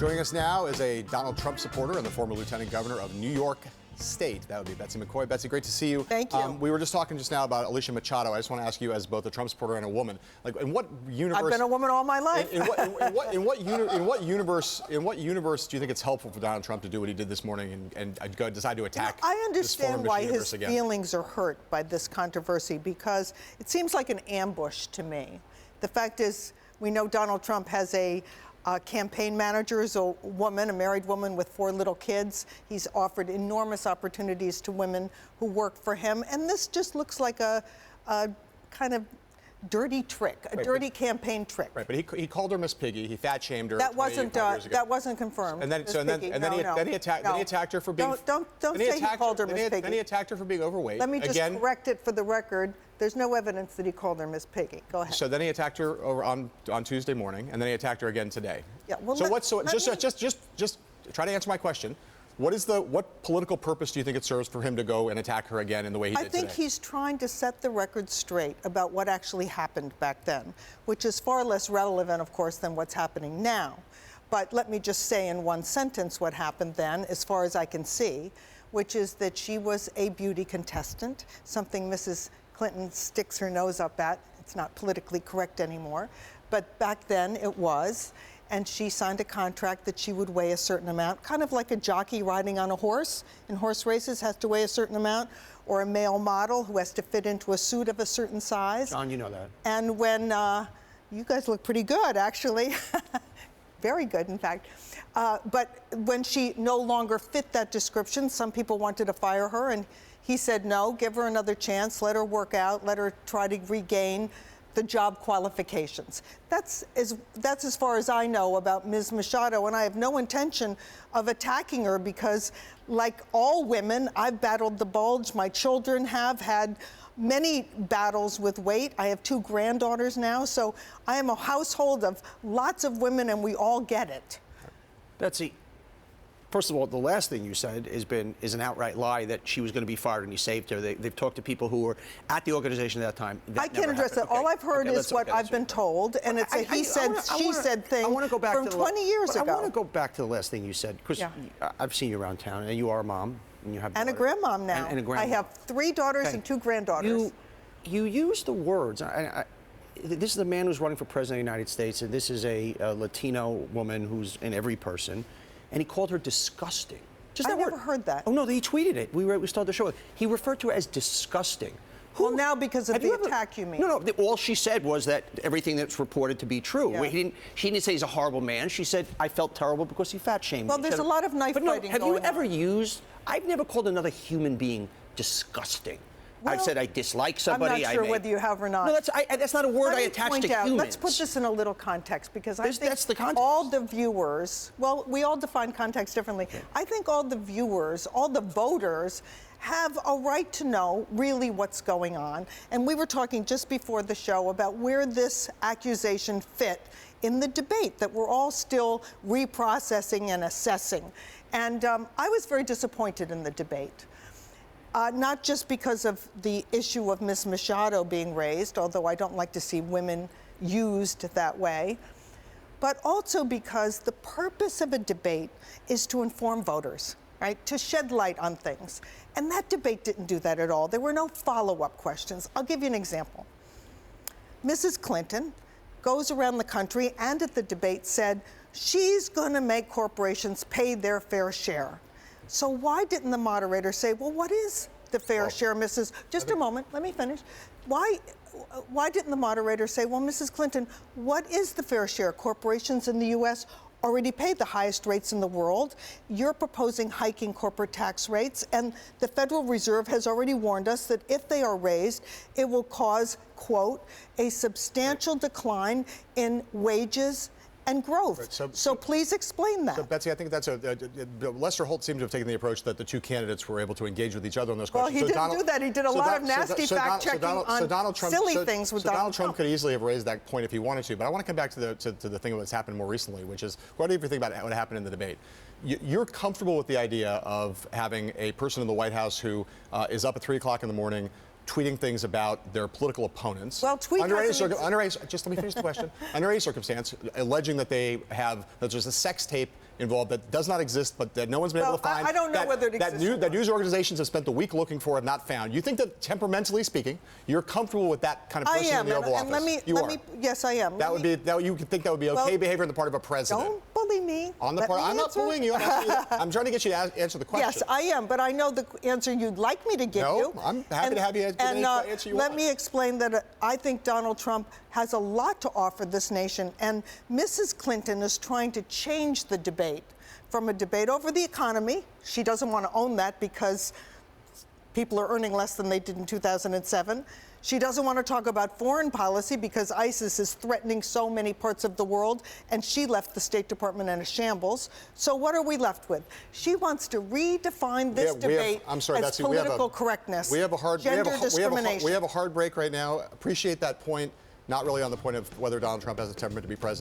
Joining us now is a Donald Trump supporter and the former lieutenant governor of New York State. That would be Betsy McCaughey. Betsy, great to see you. Thank you. We were just talking just now about Alicia Machado. I just want to ask you, as both a Trump supporter and a woman, like, in what universe? I've been a woman all my life. In what universe do you think it's helpful for Donald Trump to do what he did this morning and decide to attack? I understand why his again? feelings are hurt by this controversy, because it seems like an ambush to me. The fact is, we know Donald Trump has a campaign manager is a woman, a married woman with 4 little kids. He's offered enormous opportunities to women who work for him. And this just looks like a kind of dirty trick, a dirty campaign trick. Right, but he called her Miss Piggy. He fat shamed her. That wasn't confirmed. And then he attacked her for being. Don't say he called her Miss Piggy. Then he attacked her for being overweight. Let me just correct it for the record. There's no evidence that he called her Miss Piggy. Go ahead. So then he attacked her on Tuesday morning, and then he attacked her again today. Yeah. Well, just try to answer my question. What political purpose do you think it serves for him to go and attack her again in the way he did today? I think he's trying to set the record straight about what actually happened back then, which is far less relevant, of course, than what's happening now. But let me just say in one sentence what happened then, as far as I can see, which is that she was a beauty contestant, something Mrs. Clinton sticks her nose up at. It's not politically correct anymore, but back then it was. And she signed a contract that she would weigh a certain amount, kind of like a jockey riding on a horse in horse races has to weigh a certain amount, or a male model who has to fit into a suit of a certain size. John, you know that. And when, you guys look pretty good, actually. Very good, in fact. But when she no longer fit that description, some people wanted to fire her, and he said, no, give her another chance, let her work out, let her try to regain the job qualifications. That's as far as I know about Ms. Machado, and I have no intention of attacking her because, like all women, I've battled the bulge. My children have had many battles with weight. I have 2 granddaughters now, so I am a household of lots of women, and we all get it. Betsy, first of all, the last thing you said is an outright lie that she was going to be fired and he saved her. They've talked to people who were at the organization at that time. I can't address that. Okay. All I've heard is what I've been told, and it's a he said, she said thing from 20 years ago. I want to go back to the last thing you said, because I've seen you around town, and you are a mom, and you have and a grandmom now. And a grandmom. I have 3 daughters and 2 granddaughters. You use the words. This is the man who's running for president of the United States, and this is a Latino woman who's in every person. And he called her disgusting. I never heard that. Oh, no, he tweeted it. We started the show. He referred to her as disgusting. Well, now because of the attack, you mean? No. All she said was that everything that's reported to be true. Yeah. She didn't say he's a horrible man. She said, I felt terrible because he fat shamed me. Well, there's a lot of knife fighting going on. Have you ever used, I've never called another human being disgusting. Well, I've said I dislike somebody. I'm not sure whether you have or not. No, that's not a word I attach to humans. Let's put this in a little context, because I think that's the context. All the viewers, well, we all define context differently. Yeah. I think all the viewers, all the voters, have a right to know really what's going on. And we were talking just before the show about where this accusation fit in the debate that we're all still reprocessing and assessing. And I was very disappointed in the debate. Not just because of the issue of Ms. Machado being raised, although I don't like to see women used that way, but also because the purpose of a debate is to inform voters, right? To shed light on things. And that debate didn't do that at all. There were no follow-up questions. I'll give you an example. Mrs. Clinton goes around the country and at the debate said she's going to make corporations pay their fair share. So why didn't the moderator say, well, what is the fair share, Mrs. Just a moment, let me finish. Why didn't the moderator say, well, Mrs. Clinton, what is the fair share? Corporations in the U.S. already pay the highest rates in the world. You're proposing hiking corporate tax rates, and the Federal Reserve has already warned us that if they are raised, it will cause, quote, a substantial decline in wages and growth. Right, so please explain that. So, Betsy, I think that's Lester Holt seemed to have taken the approach that the 2 candidates were able to engage with each other on those questions. Well, he didn't do that. He did a lot of nasty fact-checking on silly things with Donald Trump could easily have raised that point if he wanted to. But I want to come back to the thing that's happened more recently, which is, what do you think about what happened in the debate? You're comfortable with the idea of having a person in the White House who is up at 3 o'clock in the morning, tweeting things about their political opponents. Well, tweet under any hasn't just let me finish the question. Under any circumstance, alleging that that there's a sex tape involved that does not exist, but that no one's been able to find. I don't know whether it exists. That news organizations have spent the week looking for have not found. You think that, temperamentally speaking, you're comfortable with that kind of person in the Oval Office? Yes, I am. You could think that would be okay behavior on the part of a president. Don't bully me. I'm not bullying you. I'm trying to get you to answer the question. Yes, I am, but I know the answer you'd like me to give you. No, I'm happy to have you answer any answer you want. Let me explain that I think Donald Trump has a lot to offer this nation, and Mrs. Clinton is trying to change the debate from a debate over the economy. She doesn't want to own that because people are earning less than they did in 2007. She doesn't want to talk about foreign policy because ISIS is threatening so many parts of the world, and she left the State Department in a shambles. So what are we left with? She wants to redefine this debate as Betsy, political correctness, gender discrimination. We have a hard break right now. Appreciate that point. Not really on the point of whether Donald Trump has a temperament to be president.